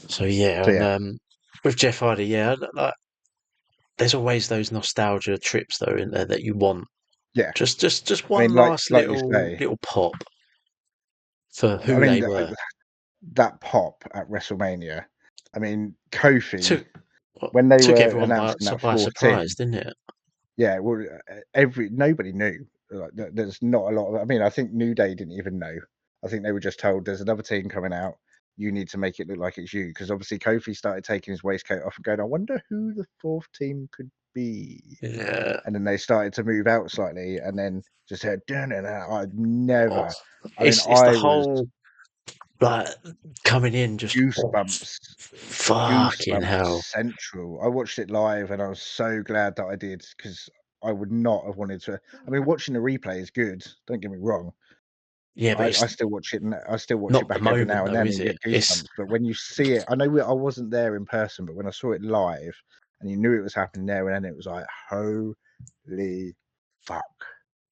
So yeah, So and yeah, with Jeff Hardy, yeah, like there's always those nostalgia trips though in there that you want. yeah. Just I one mean, last like you little say, little pop for I who mean they were. that pop at WrestleMania. I mean, Kofi Took when they took were everyone announcing that by fourth surprise, team. didn't it? Yeah, well, every nobody knew. Like, there's not a lot of. I mean, I think New Day didn't even know. I think they were just told there's another team coming out. You need to make it look like it's you, because obviously Kofi started taking his waistcoat off and going, "I wonder who the fourth team could be." Yeah. And then they started to move out slightly, and then just said, "Dun, dun, dun." I'd Oh, never. I mean, it's the I was whole like coming in just goosebumps, fucking goosebumps hell. central. I watched it live, and I was so glad that I did, because I would not have wanted to. I mean, watching the replay is good. Don't get me wrong. Yeah, but I it's still watch it. I still watch it not the back every moment now and though, then is and it? get It's goosebumps. But when you see it, I wasn't there in person, but when I saw it live, and you knew it was happening there and then, it was like, holy fuck.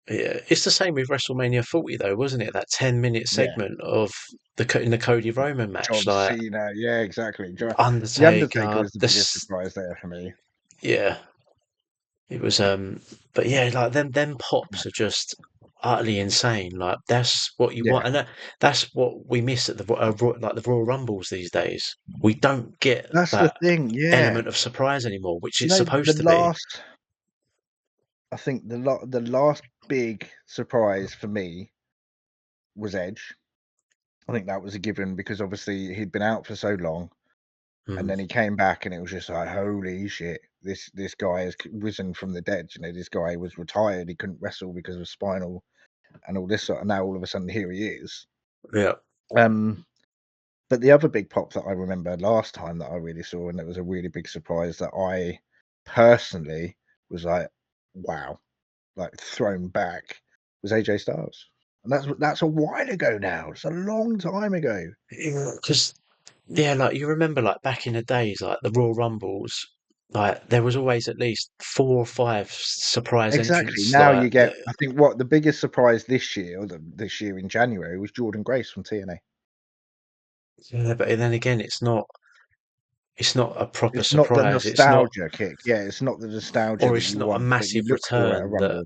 yeah, it's the same with WrestleMania 40 though, wasn't it? That 10-minute Yeah. segment of in the Cody Roman match, John like Cena. Yeah, exactly. The Undertaker Undertaker. was the biggest This, surprise there for me. yeah, it was. But yeah, like them pops are just utterly insane. Like that's what you Yeah. want, and that's what we miss at the like the Royal Rumbles these days. We don't get That's the that thing. Yeah. element of surprise anymore, which Do you it's know the supposed to be. last? I think the last big surprise for me was Edge. I think that was a given, because obviously he'd been out for so long, and Mm. then he came back, and it was just like, holy shit, this guy has risen from the dead. You know, this guy was retired, he couldn't wrestle because of spinal and all this sort of. Now all of a sudden here he is. Yeah. Um, but the other big pop that I remember last time that I really saw, and that was a really big surprise that I personally was like, wow, like thrown back, was AJ Styles. And that's a while ago now. It's a long time ago. Because yeah, like you remember, like back in the days, like the Royal Rumbles, like there was always at least 4 or 5 surprise Exactly. entrants. Now Like, you get, I think, what the biggest surprise this year, or this year in January, was Jordan Grace from TNA. yeah, but then again, it's not. It's not a proper It's not the surprise. It's not, nostalgia kick. Yeah, it's not the nostalgia or that it's you not a want, that you massive look for at a return that Rumble.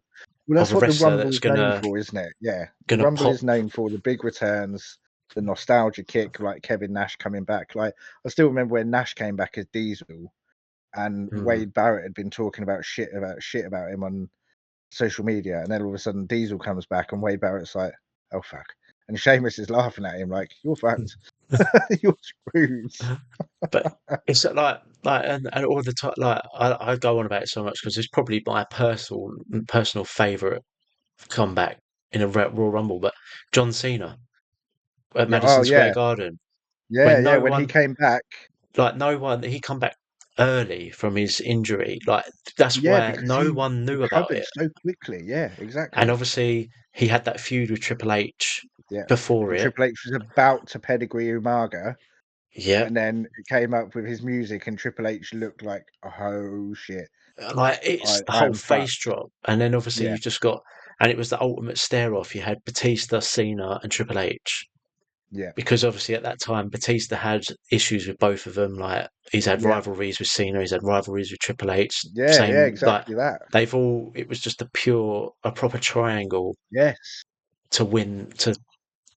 Well, of that's a what the wrestler Rumble that's is known gonna for, isn't it? Yeah. The gonna Rumble pop. is known for the big returns, the nostalgia kick, like Kevin Nash coming back. Like, I still remember when Nash came back as Diesel, and Mm. Wade Barrett had been talking about shit about him on social media, and then all of a sudden Diesel comes back, and Wade Barrett's like, "Oh fuck," and Sheamus is laughing at him like, "You're fucked, you're screwed." But it's and all the time, like I go on about it so much because it's probably my personal favorite comeback in a Royal Rumble. But John Cena at Yeah. Oh Madison Square yeah. Garden, Yeah. when Yeah. no When he one, came back, he come back early from his injury. Like that's yeah, why because no he one knew about recovered it. so quickly. Yeah, And exactly. obviously he had that feud with Triple H Yeah. before And it. Triple H was about to pedigree Umaga, Yeah, and then it came up with his music, and Triple H looked like, oh shit, like it's the whole I'm face fucked. drop, and then obviously Yeah. you just got, and it was the ultimate stare off. You had Batista, Cena, and Triple H. Yeah. Because obviously at that time Batista had issues with both of them. Like he's had Yeah. rivalries with Cena, he's had rivalries with Triple H. Yeah. Yeah. Same, like Exactly that. they've all. It was just a proper triangle Yes. to win, to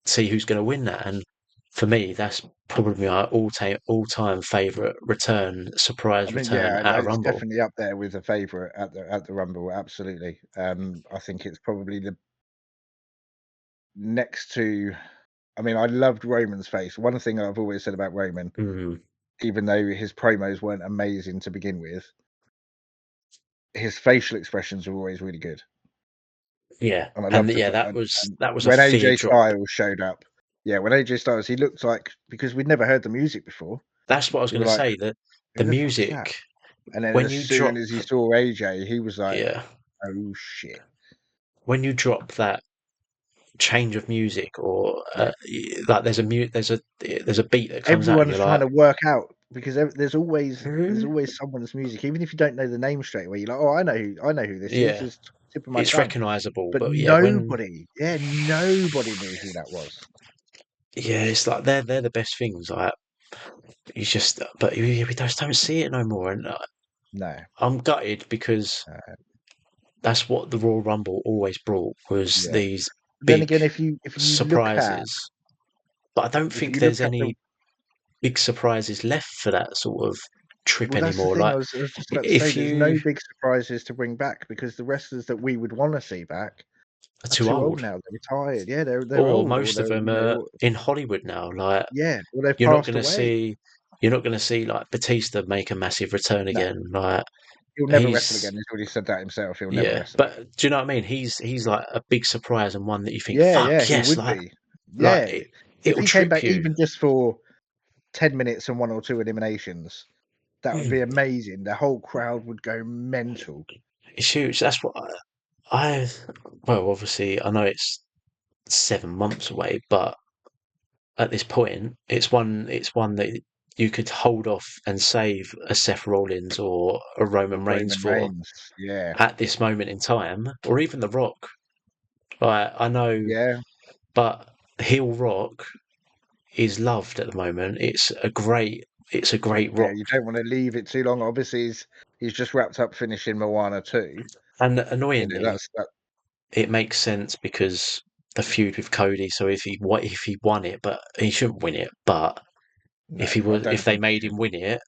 see who's going to win that. And for me, that's probably my all time favorite I surprise mean, return yeah, at a it's Rumble. definitely up there with a favourite at the Rumble. Absolutely. I think it's probably the next to. I mean, I loved Roman's face. One thing I've always said about Roman, Mm, even though his promos weren't amazing to begin with, his facial expressions were always really good, yeah, and I and loved yeah, the. that was And that was a when fear AJ drop. Styles showed up, yeah, when AJ Styles, he looked like, because we'd never heard the music before. That's what I was We going were to like, say. That the "Who the fuck's that?" music And then when as you soon drop, as he saw AJ, he was like, yeah, "Oh shit!" when you drop that change of music or Yeah. like there's a beat that comes out and Everyone's you're trying like, to work out, because there's "Hmm?" always someone's music, even if you don't know the name straight away. You're like, "Oh, I know who this is. Yeah, It's tip of my it's tongue." recognizable, But but yeah, when nobody, yeah, nobody knew who that was. yeah, it's like they're the best things. Like He's just, but we just don't see it no more, and No. I'm gutted because that's what the Royal Rumble always brought was Yeah. these But then big again, surprises. But I don't if think you look there's at the any big surprises left for that sort of trip well, that's the anymore. thing. Like I was just about to say, if there's no you big surprises to bring back because the wrestlers that we would want to see back are are too too old old, now. They're retired. Yeah, they're or old, or most of they're them are in Hollywood now, like yeah, or they've you're not passed going to away. see you're not going to see like Batista make a massive return No, again. Like he'll never wrestle he's again. He's already said that himself. He'll never yeah, wrestle but again. do you know what I mean? He's like a big surprise and one that you think, Yeah, fuck yeah, he yes, would be. like Yeah, if it'll he came trip back you. even just for 10 minutes and one or two eliminations, that would be amazing. The whole crowd would go mental. It's huge. That's what well, obviously, I know it's 7 months away, but at this point, it's one that you could hold off and save a Seth Rollins or a Or Roman Reigns Roman for Reigns. Yeah, at this moment in time, or even The Rock. Like I know, yeah, but heel Rock is loved at the moment. It's a great yeah. Rock, You don't want to leave it too long. Obviously, he's just wrapped up finishing Moana 2. and You know, annoyingly, that's that. it makes sense because the feud with Cody. So if he won it, but he shouldn't win it, but No, I if don't they think he made him should. win it,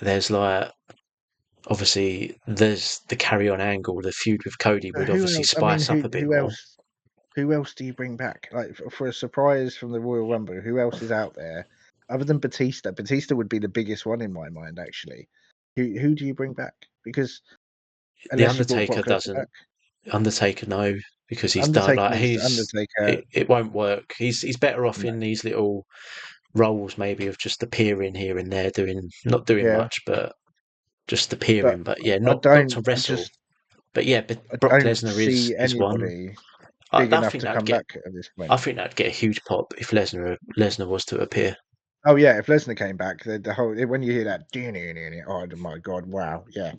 there's like obviously there's the carry on angle. The feud with Cody But would who obviously else? I mean, spice up a bit who more. else? Who else do you bring back? Like for a surprise from the Royal Rumble, who else is out there other than Batista? Batista would be the biggest one in my mind, actually. Who do you bring back? Because The unless you brought Undertaker Brock Lesnar doesn't. back, Undertaker no, because he's done Undertaker like is he's Undertaker. it won't work. He's better off No, in these little roles maybe of just appearing here and there, doing not doing yeah, much, but just but appearing. But yeah, I not don't. to wrestle. But yeah, but I Brock don't Lesnar see is one. anybody big I enough think to that'd come get back at this I point. think that'd get a huge pop if Lesnar was to appear. Oh yeah, if Lesnar came back, the whole when you hear that, oh my god, wow, yeah,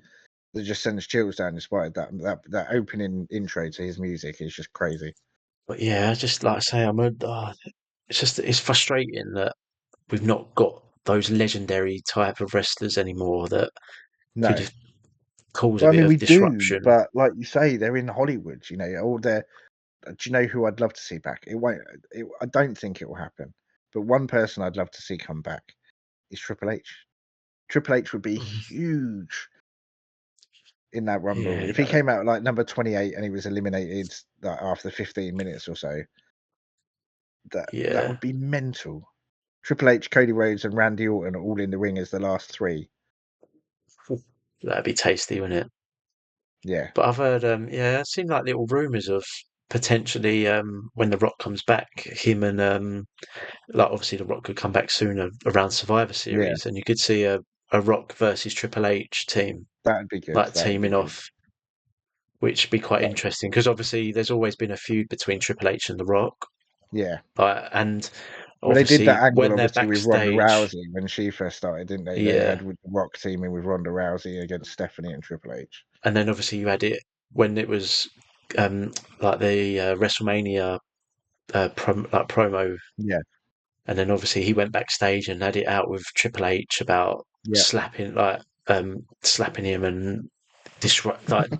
it just sends chills down your spine. That opening intro to his music is just crazy. But yeah, I just like I say, it's just it's frustrating that we've not got those legendary type of wrestlers anymore that No, could cause a well, I bit mean of we do, disruption. but like you say, they're in Hollywood, you know, all their. Do you know who I'd love to see back? It won't. I don't think it will happen. But one person I'd love to see come back is Triple H. Triple H would be Mhm. huge in that Rumble. Yeah, If he came out like number 28 and he was eliminated like after 15 minutes or so, that yeah, would be mental. Triple H, Cody Rhodes, and Randy Orton all in the ring as the last three. that'd be tasty, wouldn't it? Yeah, But I've heard, yeah, it seemed like little rumours of potentially when The Rock comes back, him and like obviously The Rock could come back sooner around Survivor yeah, Series, and you could see a Rock versus Triple H team that'd be good. like That'd be teaming good. off, which would be quite That, interesting because obviously there's always been a feud between Triple H and The Rock, yeah. and Well, they did that obviously angle when they're obviously with Ronda backstage, Rousey when she first started, didn't they? They yeah, had with the Rock teaming with Ronda Rousey against Stephanie and Triple H. and then obviously you had it when it was um, like the WrestleMania promo. Yeah, And then obviously he went backstage and had it out with Triple H about yeah, slapping him and like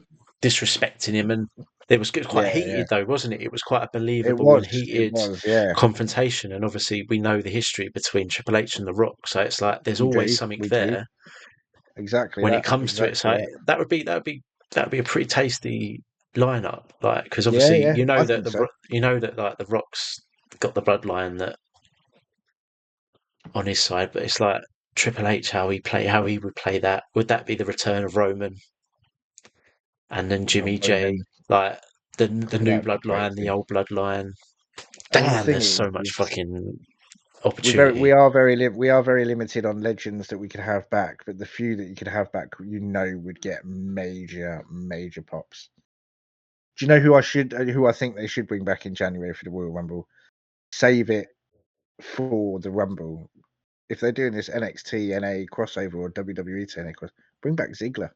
disrespecting him, and it was quite yeah, yeah. heated though, wasn't it? It was quite a It believable was, and it heated was, yeah. confrontation, and obviously we know the history between Triple H and The Rock, so it's like there's We always do, something we do. there Exactly when it that, comes to it. exactly So that. that would be a pretty tasty lineup, like because Yeah, obviously yeah, I think so. You know that like The Rock's got the bloodline that on his side, but it's like Triple H, how he would play that. Would that be the return of Roman and then Jimmy And J, then like the new that'd be bloodline, the crazy. old bloodline? And the Damn, thing there's so much is fucking we opportunity. are we are very limited on legends that we could have back, but the few that you could have back, you know, would get major pops. Do you know who I think they should bring back in January for the Royal Rumble? Save it for the Rumble. If they're doing this NXT NA crossover or WWE to NA bring back Ziggler.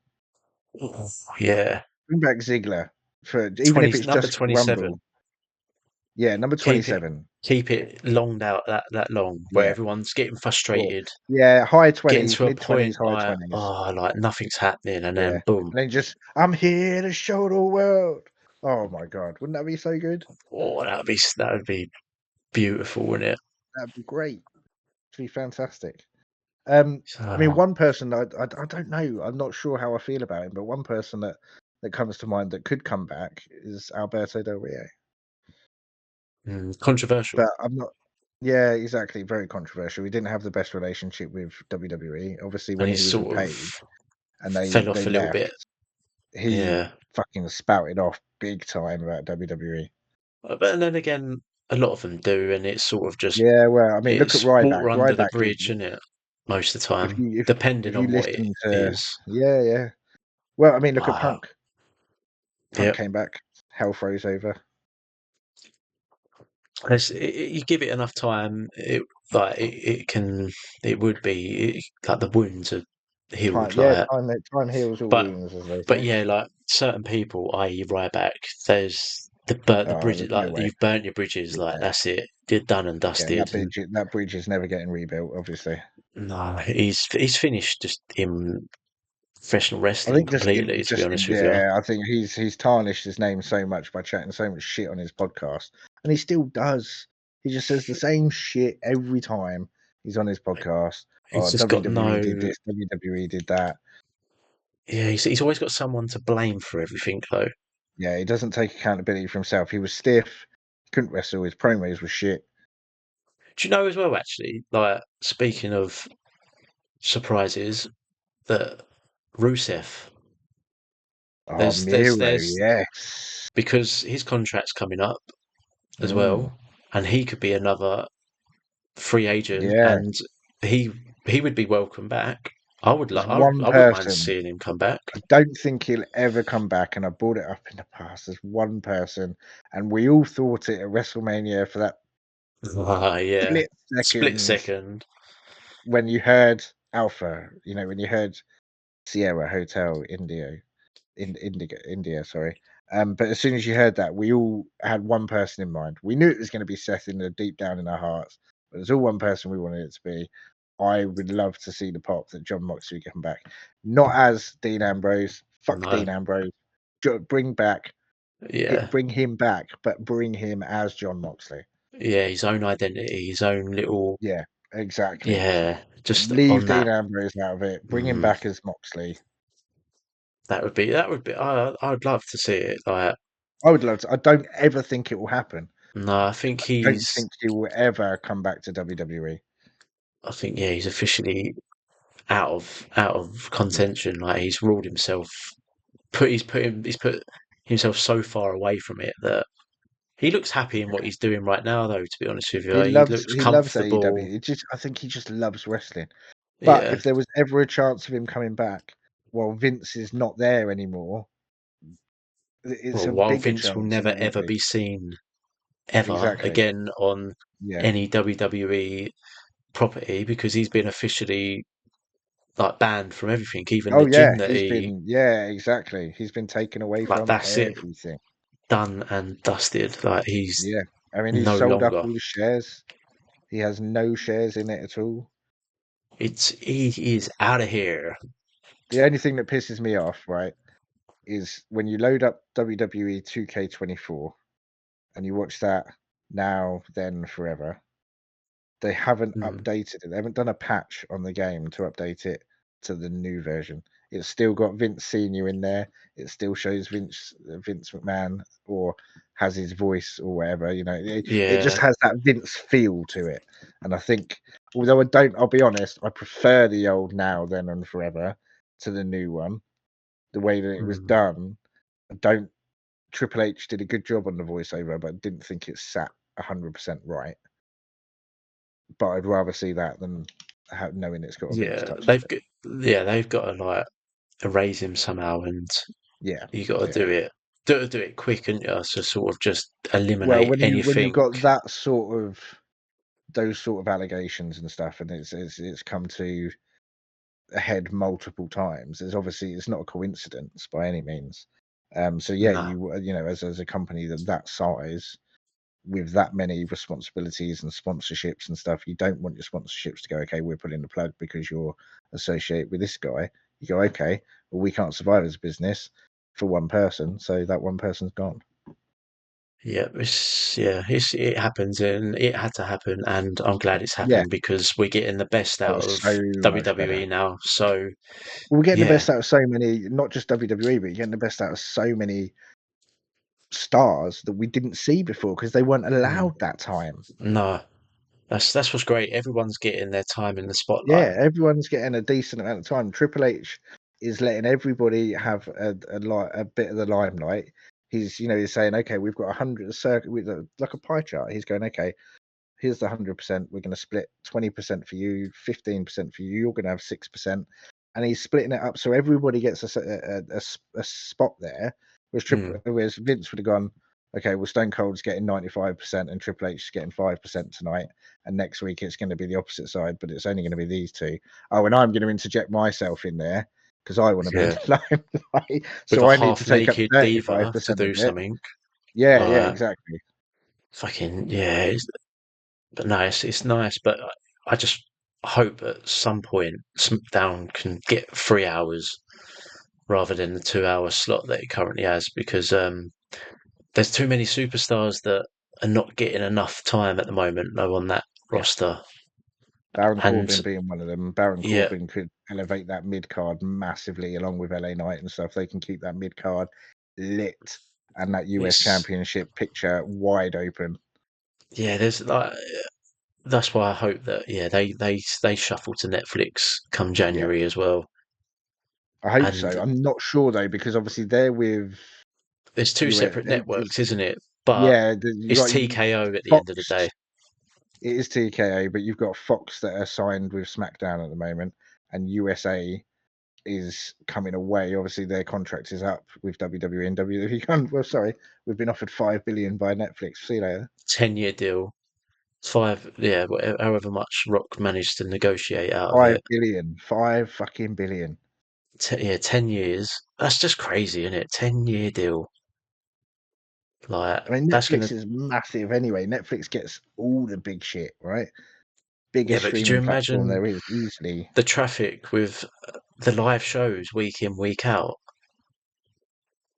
Yeah, Bring back Ziggler for even 20 if it's number just for the 27. Rumble. Yeah, number Keep it 27. keep it longed out that long, where Yeah. everyone's getting Or frustrated, yeah, high getting 20s, to a mid 20s, point high like, 20s. oh, like nothing's happening, and Yeah. then boom. And then just, I'm here to show the world. Oh my God. Wouldn't that be so good? Oh, that would be beautiful, wouldn't it? That'd be great. It'd be fantastic. I mean, So, one person I don't know. I'm not sure how I feel about him, but one person that comes to mind that could come back is Alberto Del Rio. controversial, But I'm not. Yeah, exactly. Very controversial. He didn't have the best relationship with WWE. Obviously, and when it he was with sort of Paige and fell they off a little left, bit. he Yeah, fucking spouted off big time about WWE. but then again, a lot of them do, and it's sort of just Yeah, well, I mean, look at it's Ryback. water under the Ryback, bridge, isn't it? Most of the if time, you depending if you on what it listen to, is. yeah, yeah. Well, I mean, look at Ah, Punk. Punk yep. came back. Hell froze over. You give it enough time, it would be like the wounds are Time, healed, yeah, like. time heals all But wounds, as they but say. yeah, like certain people, i.e., Ryback, there's the Oh, bridges, there's no like way. you've burnt your bridges, like Yeah, that's it, you're done and yeah, dusted. And that bridge is never getting rebuilt. Obviously, no, he's finished just in professional I wrestling think just in completely. To be honest with you, yeah, I think he's tarnished his name so much by chatting so much shit on his podcast, and he still does. He just says the same shit every time he's on his podcast. he's Oh, just got WWE no. did this, WWE did that. Yeah, he's always got someone to blame for everything, though. Yeah, he doesn't take accountability for himself. He was stiff, couldn't wrestle. His promos were shit. Do you know as well, actually, like speaking of surprises, that Rusev, Oh, there's Miro, yes. because his contract's coming up as Mm, well, and he could be another free agent, yeah. and he he would be welcome back. I would There's like one I wouldn't mind person. seeing him come back. I don't think he'll ever come back, and I brought it up in the past. There's one person, and we all thought it at WrestleMania for that Ah, yeah, split split second second. when you heard Alpha, when you heard Sierra Hotel India, sorry. But as soon as you heard that, we all had one person in mind. We knew it was going to be Seth in the deep down in our hearts, but there's all one person we wanted it to be. I would love to see the pop that John Moxley come back, not as Dean Ambrose. Fuck No, Dean Ambrose. yeah, Bring him back, but bring him as John Moxley. yeah, his own identity, his own little, Yeah, exactly. yeah, just Leave on Dean that. Ambrose out of it. Bring him Mm, back as Moxley. that would be. I'd love to see it. Like, I would love to. I don't ever think it will happen. no, I think Don't he's. think he will ever come back to WWE. I think yeah, he's officially out of Yeah. contention. Like he's ruled himself. He's put himself so far away from it that he looks happy in what he's doing right now. Though, to be honest with you, he looks He loves comfortable. AEW. I think he just loves wrestling. But Yeah. if there was ever a chance of him coming back, well, Vince is not there anymore. It's Well, a while bigger Vince will chance than never it would ever be. be seen ever Exactly. again on Yeah. any WWE property because he's been officially like banned from everything, even Oh the yeah, gym that he's he been yeah, exactly. He's been taken away like. from That's it, everything. done and dusted. Like he's Yeah. I mean, he's no sold up longer. all the shares. He has no shares in it at all. He is out of here. The only thing that pisses me off, right, is when you load up WWE 2K24 and you watch that now, then, forever. They haven't Mm, updated it. They haven't done a patch on the game to update it to the new version. It's still got Vince Senior in there. It still shows Vince McMahon or has his voice or whatever. It just yeah. has that Vince feel to it. And I think, although I'll be honest, I prefer the old Now, Then, and Forever to the new one. The way that it was Mm, done, I don't. Triple H did a good job on the voiceover, but didn't think it sat 100% right. But I'd rather see that than knowing it's got a Vince yeah. touch to it. They've got to like erase him somehow, and Yeah, you got to yeah. do it. Do it quick, and to sort of just Well, eliminate when you've anything. got that sort of those sort of allegations and stuff, and it's come to a head multiple times. It's not a coincidence by any means. So yeah, Nah, as a company that size, with that many responsibilities and sponsorships and stuff, you don't want your sponsorships to go, okay, we're pulling the plug because you're associated with this guy. You go, okay, well, we can't survive as a business for one person, so that one person's gone. Yeah, it happens, and it had to happen, and I'm glad it's Yeah, happened because we're getting the best oh, out it's of so much better. WWE now. So We're getting the yeah, best out of so many, not just WWE, but you're getting the best out of so many stars that we didn't see before because they weren't mm, allowed that time. no, that's what's great. Everyone's getting their time in the spotlight. Yeah, everyone's getting a decent amount of time. Triple H is letting everybody have a bit of the limelight. He's saying, okay, we've got 100 circuit with like a pie chart. He's going, okay, here's the 100%. We're going to split 20% for you, 15% for you. You're going to have 6%, and he's splitting it up so everybody gets a spot there. Mm, Whereas Vince would have gone, okay, well, Stone Cold's getting 95% and Triple H is getting 5% tonight, and next week it's going to be the opposite side, but it's only going to be these two. Oh, and I'm going to interject myself in there because I want to be in yeah, the limelight, with a so I need to take up half-naked diva to 35% of do it. something Yeah, yeah, like exactly. fucking yeah. But no, it's nice. But I just hope at some point SmackDown can get 3 hours rather than the 2 hour slot that it currently has because there's too many superstars that are not getting enough time at the moment though on that Yeah. roster. Baron And Corbin being one of them. Baron yeah, Corbin could elevate that mid card massively, along with LA Knight and stuff. They can keep that mid card lit and that US it's Championship picture wide open. there's like that's why I hope that they shuffle to Netflix come Yeah, January as well. I hope so. And I'm not sure though because obviously they're with there's two US. separate networks, isn't it? But Yeah, it's TKO at the end of the day. Fox. It is TKA, but you've got Fox that are signed with SmackDown at the moment, and USA is coming away. Obviously, their contract is up with WWE and WWE. Well, sorry, we've been offered 5 billion by Netflix. See you later. 10-year deal. Five, yeah, however much Rock managed to negotiate out of 5 billion, 5 fucking billion. Yeah, 10 years. That's just crazy, isn't it? 10-year deal. Like, I mean, that's gonna, Netflix is massive anyway. Netflix gets all the big shit, right? yeah, Biggest but could you streaming platform imagine there is easily. the traffic with the live shows week in, week out?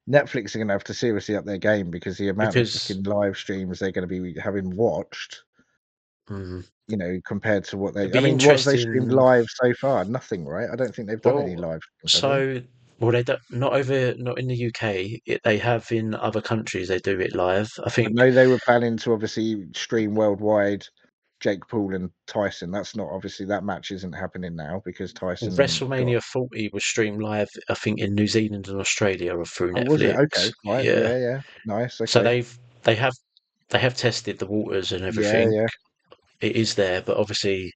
Netflix are going to have to seriously up their game because the amount of Because, fucking live streams they're going to be having watched, mm, compared to what it'd they. I be mean, what have they streamed interesting. live so far? Nothing, right? I don't think they've done any Well, live streams, have they? so, they don't, not in the UK. They have in other countries, they do it live. I I think know they were planning to obviously stream worldwide Jake Paul and Tyson. That's not obviously that match isn't happening now because Tyson got. WrestleMania 40 was streamed live, I think, in New Zealand and Australia or through Oh, was it? Netflix. Okay, right. Yeah. Yeah, yeah. Nice. So Okay. they have tested the waters and Yeah, everything. yeah. It is there, but obviously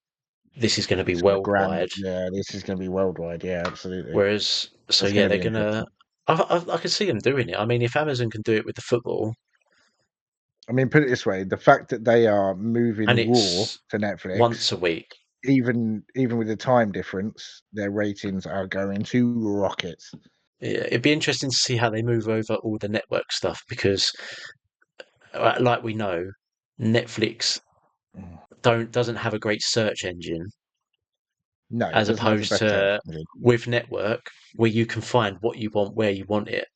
this is going to be It's got a grand. worldwide. Yeah, this is going to be worldwide. Yeah, absolutely. Whereas, so That's yeah, going to they're be gonna. interesting. I can see them doing it. I mean, if Amazon can do it with the football, I mean, put it this way: the fact that they are and moving Raw it's to Netflix, once a week, even with the time difference, their ratings are going to rocket. yeah, it'd be interesting to see how they move over all the network stuff because, like we know, Netflix Mm. doesn't have a great search engine No, it as doesn't have the opposed best search to engine. with network where you can find what you want where you want it.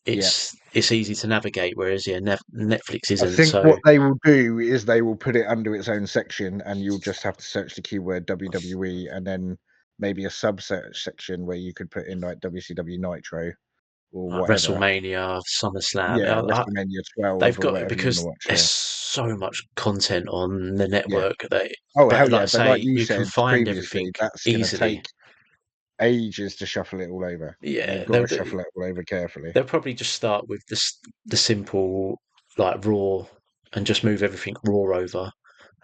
Yeah. It's easy to navigate, whereas yeah, Netflix I isn't. think So what they will do is they will put it under its own section, and you'll just have to search the keyword WWE, and then maybe a subsearch section where you could put in like WCW Nitro or like whatever. WrestleMania, SummerSlam, Yeah, WrestleMania they've 12 or got whatever you want to because watch. there's Yeah, so much content on the yeah. network that, Oh but hell like yeah! I But like say, you you can said find everything previously, that's going to easily. take ages to shuffle it all over. They've Yeah, got to shuffle it all over carefully. they'll probably just start with the simple like Raw and just move everything Raw over,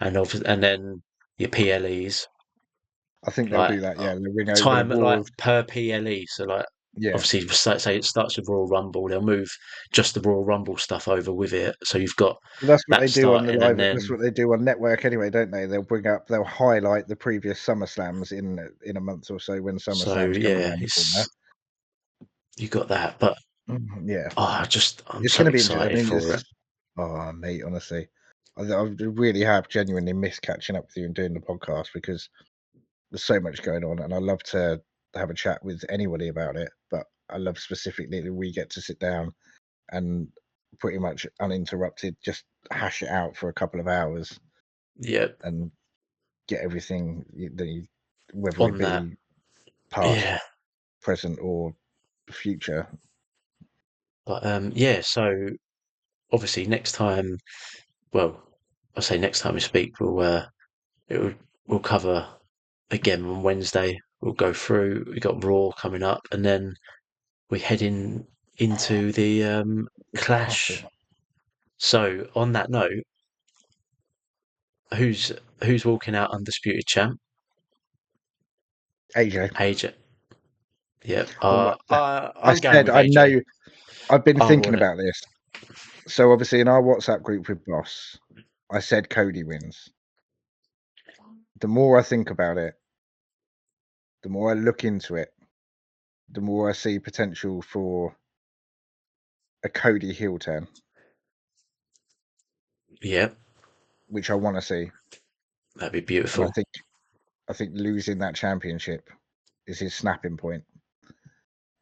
and then your PLEs I think they'll like do that. Yeah, they'll bring over the time like Raw. per PLE. So like Yeah, obviously say it starts with Royal Rumble, they'll move just the Royal Rumble stuff over with it. So you've got well, that's what that they do on the starting, and live. That's then what they do on network anyway, don't they? They'll highlight the previous SummerSlams in a month or so when so SummerSlam's coming yeah, around the corner. it's you got that. But Yeah, I'm it's so going to be interesting. I excited mean, for it. it's oh mate, honestly. I really have genuinely missed catching up with you and doing the podcast because there's so much going on, and I love to have a chat with anybody about it. But I love specifically that we get to sit down and pretty much uninterrupted just hash it out for a couple of hours Yep. and get everything whether it On that, be past, yeah. present, or future. But yeah. So obviously next time, well, I say next time we speak, we'll cover again on Wednesday. We'll go through. We got Raw coming up, and then we're heading into the It's Clash. coughing. So on that note, who's who's walking out undisputed champ? AJ. AJ. Yep. Well, I I'm going said with I AJ. know. I've been I thinking want it. about this. So obviously in our WhatsApp group with Boss, I said Cody wins. The more I think about it, the more I look into it, the more I see potential for a Cody heel turn, Yep. which I want to see. That'd be And beautiful. I think losing that championship is his snapping point.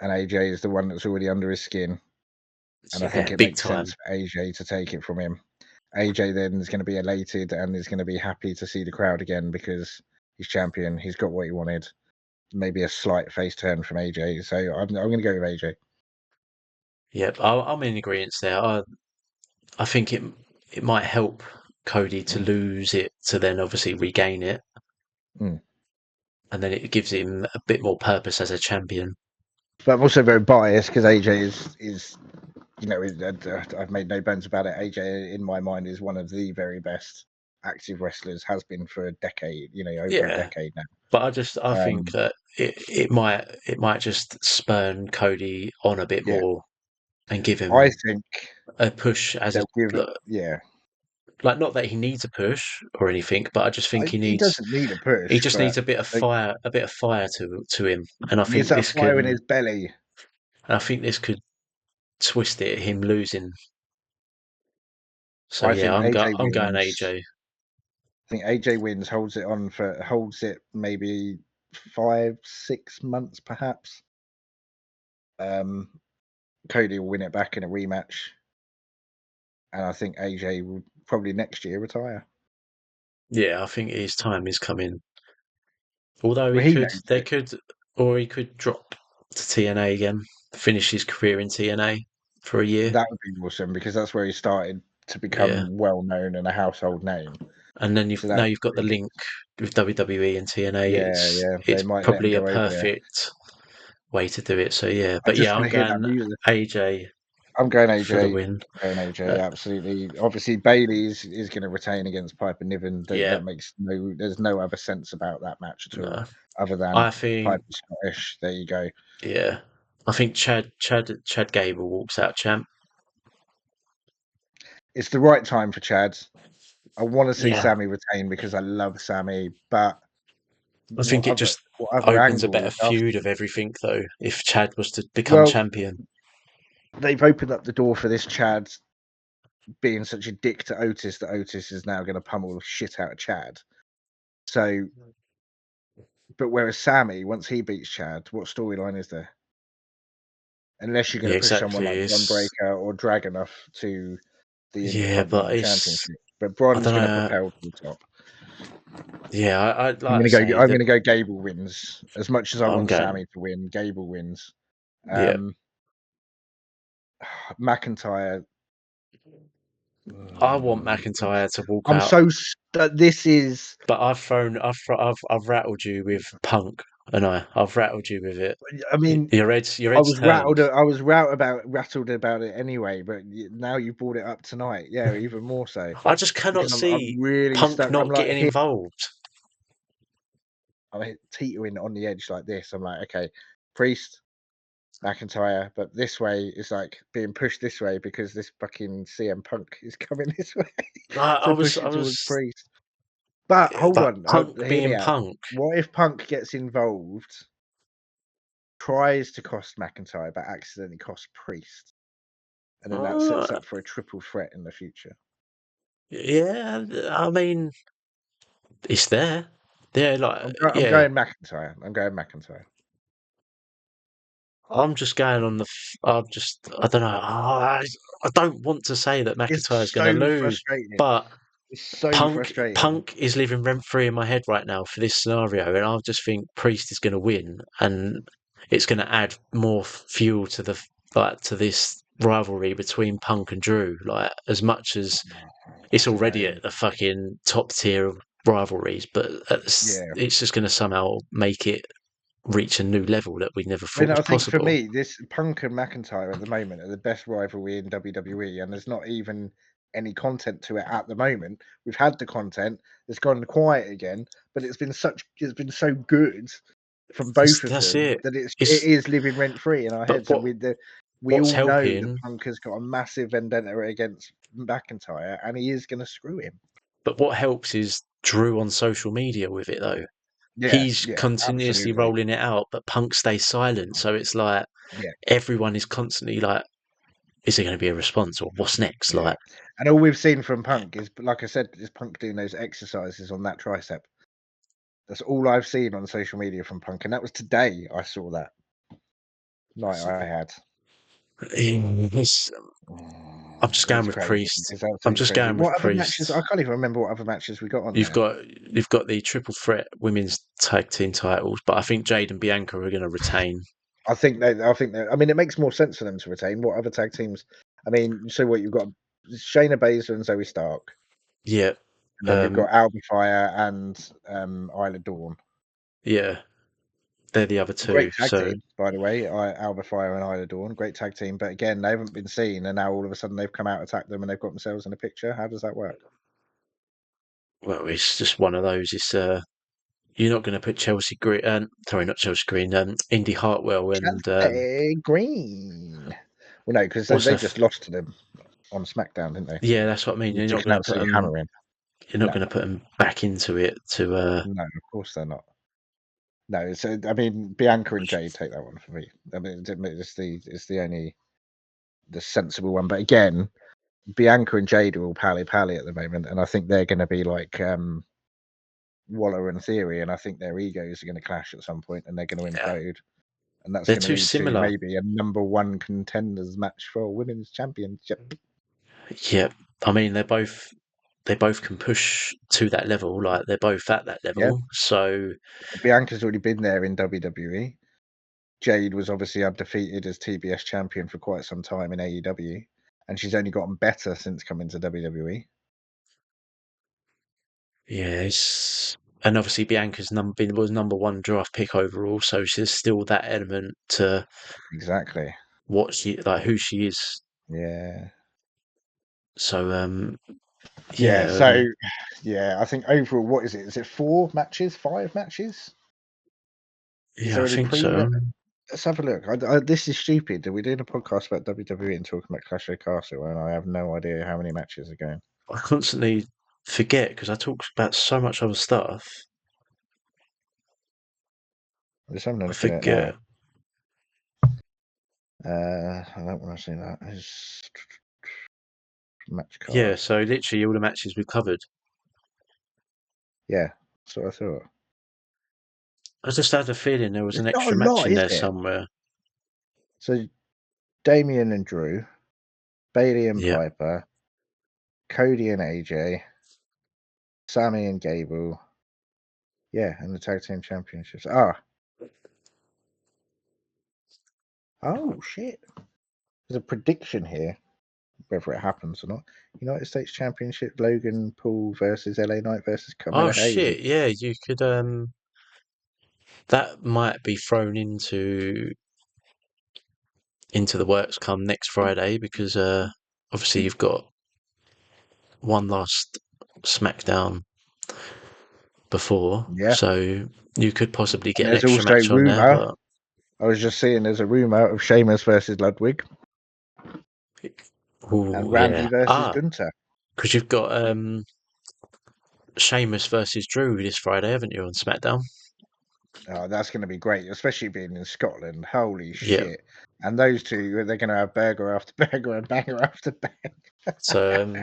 And AJ is the one that's already under his skin. And I think Yeah. it Big makes time. sense for AJ to take it from him. AJ then is going to be elated and is going to be happy to see the crowd again because he's champion. He's got what he wanted. Maybe a slight face turn from AJ. So I'm going to go with AJ. Yep. I'm in agreement there. I think it might help Cody to Mm. lose it to then obviously regain it, Mm. and then it gives him a bit more purpose as a champion. But I'm also very biased because AJ is I've made no bones about it. AJ in my mind is one of the very best active wrestlers, has been for a decade, over a Yeah. decade But I now. think that it might just spurn Cody on a bit Yeah, more and give I him think a push as a they'll give it. like Yeah, not that he needs a push or anything, but I just think he doesn't need a he push, just but needs like, a bit of fire to him, and he needs that fire in his belly. I think this could twist it, him losing. So I yeah, think AJ I'm going wins. AJ. I think AJ wins, holds it maybe 5-6 months perhaps. Um, Cody will win it back in a rematch, and I think AJ will probably next year retire. Yeah, I think his time is coming. Although Well, he knows it. he could drop to TNA again, finish his career in TNA for a year. That would be awesome because that's where he started to Yeah, become well known and a household name. and then So that would you've got be the really link with WWE and TNA. yeah, yeah. They It's might let him probably a go over there. perfect way to do it. So yeah, I but just yeah, want I'm to hear that going music. AJ I'm going for the AJ. win. Going AJ, Uh, absolutely. Obviously, Bailey is going to retain against Piper Niven. yeah, That makes there's no other sense about that match at all, no, other than I think Piper Scottish. There you go. yeah, I think Chad Gable walks out champ. It's the right time for Chad. I want to see Yeah, Sammy retain because I love Sammy, but I think it just what other opens a angles better after? feud of everything though. If Chad was to become Well, champion, they've opened up the door for this Chad being such a dick to Otis that Otis is now going to pummel the shit out of Chad. So, but whereas Sammy, once he beats Chad, what storyline is there? Unless you're going yeah, to push someone exactly. like Bron It's Breakker or Dragunov to the yeah, but Intercontinental it's Championship, but I Bron's don't going to know. propel to the top. Yeah, I like I'm I going to go. say I'm that going to go. Gable wins. As much as I I'm want going. Sammy to win, Gable wins. Yeah, Um, McIntyre. I want mm, McIntyre to walk I'm out, so. This is. but I've rattled you with Punk, and I've rattled you with it. I mean, Your I head's was turned. rattled. I was rattled about it anyway. But now you brought it up tonight. Yeah, even more so I just cannot because see I'm really Punk stuck. I'm not like getting here. involved. I'm teetering on the edge like this. I'm like, okay, Priest, McIntyre, but this way is like being pushed this way because this fucking CM Punk is coming this way. So push I it towards was, Priest. But hold but on, Punk hear me being out. Punk. What if Punk gets involved, tries to cost McIntyre, but accidentally costs Priest? And then that Uh, sets up for a triple threat in the future. Yeah, I mean, it's there. Yeah, like I'm yeah. going McIntyre. I'm going McIntyre. I'm just going on the. I don't know. I don't want to say that McIntyre's It's going to so lose, frustrating. but It's so Punk frustrating. Punk is living rent free in my head right now for this scenario, and I just think Priest is going to win, and it's going to add more fuel to the to this rivalry between Punk and Drew. Like as much as I it's don't already know. at the fucking top tier of rivalries, but Yeah. it's just going to somehow make it reach a new level that we never I mean, thought was I think for possible. me, this Punk and McIntyre at the moment are the best rivalry in WWE, and there's not even any content to it at the moment. We've had the content, it's gone quiet again, but it's been so good from both of That's them it. that it It's is living rent free in our but heads, and we what's all know that helping Punk has got a massive vendetta against McIntyre, and he is going to screw him. But what helps is Drew on social media with it though. Yeah, He's yeah, continuously absolutely. rolling it out, but Punk stays silent. So it's like Yeah, everyone is constantly like, is there going to be a response or what's next? yeah. Like, And all we've seen from Punk is, like I said, is Punk doing those exercises on that tricep. That's all I've seen on social media from Punk, and that was today. I saw that night I had. it's, I'm just going It's with crazy. Priest. It's I'm absolutely just crazy. going with What other matches? I Priest. can't even remember what other matches we got on You've there. got you've got the triple threat women's tag team titles, but I think Jade and Bianca are going to retain. I think that. I mean, it makes more sense for them to retain. What other tag teams? I mean, so what you've got? Shayna Baszler and Zoe Stark, Yeah, and then we've um, got Alba Fire and Isla Dawn. yeah, they're the other two. Great tag So team, by the way. Alba Fire and Isla Dawn, great tag team. But again, they haven't been seen, and now all of a sudden they've come out, attacked them, and they've got themselves in a picture. How does that work? well, it's just one of those. It's you're not going to put Chelsea Green, sorry, not Chelsea Green, Indy Hartwell and Chelsea Green. Well, no, because what's they her? just lost to them on SmackDown, didn't they? Yeah, that's what I mean. They took an absolute hammering. You're not No, going to put them back into it to. no, of course they're not. No, so I mean, Bianca and Jade take that one for me. I mean, it's the only the sensible one. But again, Bianca and Jade are all pally pally at the moment, and I think they're going to be like Waller and Theory, and I think their egos are going to clash at some point, and they're going to Yeah, implode, and that's they're going to too lead to similar. maybe a number one contenders match for a women's championship. Yeah, I mean they both can push to that level. Like they're both at that Yeah, level. So Bianca's already been there in WWE. Jade was obviously undefeated as TBS champion for quite some time in AEW, and she's only gotten better since coming to WWE. yeah, and obviously Bianca's was number one draft pick overall. So there's still that element to Exactly. what she like who she is. Yeah. So Yeah. yeah, So, yeah, I think overall, what is it? Is it 4 matches, 5 matches? Is yeah, there I any think pre? so. Let's have a look. This is stupid. Are we doing a podcast about WWE and talking about Clash of the Castle, and I have no idea how many matches are going? I constantly forget because I talk about so much other stuff. I'm just having a I look at it now. forget. I don't want to see that. Is match Yeah, card. so literally all the matches we've covered. Yeah, that's what I thought. I just had a feeling there was It's an not a extra match lot, in is there it? somewhere. So Damien and Drew, Bailey and Yeah. Piper, Cody and AJ, Sammy and Gable. Yeah, and the tag team championships. Oh shit! There's a prediction here, whether it happens or not. United States Championship: Logan Paul versus LA Knight versus Oh Carmelo Hayes. shit, yeah, you could that might be thrown into the works come next Friday because obviously you've got one last SmackDown before, Yeah, so you could possibly and get an there's extra also match on there, rumor. but I was just seeing there's a rumor of Sheamus versus Ludwig and oh Randy yeah. versus Gunter. Because you've got Sheamus versus Drew this Friday, haven't you, on SmackDown? Oh, that's going to be great, especially being in Scotland. Holy Yeah. shit! And those two, they're going to have burger after burger and banger after banger. So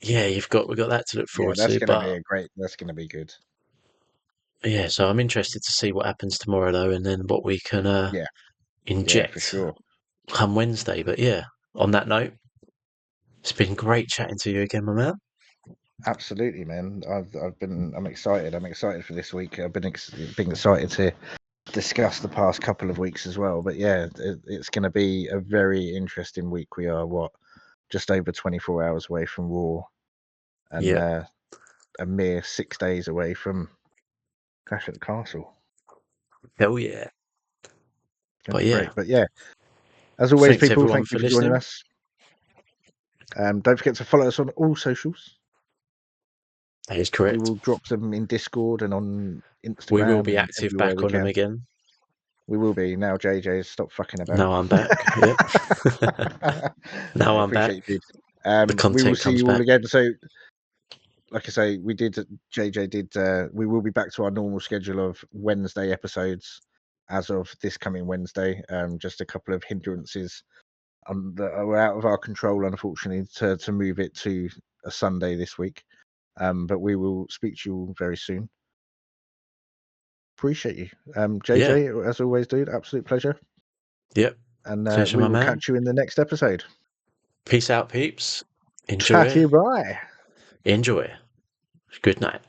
yeah, we've got that to look Yeah, forward that's to. going to be But a great. That's going to be good. yeah, so I'm interested to see what happens tomorrow though, and then what we can Yeah, yeah, for inject sure. come Wednesday. But yeah, on that note, it's been great chatting to you again, my man. Absolutely, man. I'm excited. I'm excited for this week. I've been excited to discuss the past couple of weeks as well. But yeah, it's going to be a very interesting week. We are just over 24 hours away from Raw, and Yeah, a mere 6 days away from Clash at the Castle. hell yeah. It's going to But be yeah, great. But yeah, as always, thanks people, everyone thank you for for joining listening. us. Don't forget to follow us on all socials. That is We correct. will drop them in Discord and on We will Instagram be and active everywhere back we on them can. again. We will be now. JJ's stop fucking about. Now I'm back. Yep. No, Now I I'm back. appreciate you, dude. The We will content see comes you all back. again. So, like I say, we did. JJ did. We will be back to our normal schedule of Wednesday episodes as of this coming Wednesday. Just a couple of hindrances that are out of our control, unfortunately, to move it to a Sunday this week. But we will speak to you all very soon. Appreciate you, Yeah. JJ. As always, dude. Absolute pleasure. Yep. And Pleasure, we my will man. catch you in the next episode. Peace out, peeps. Chatty Enjoy. bye. Enjoy. Good night.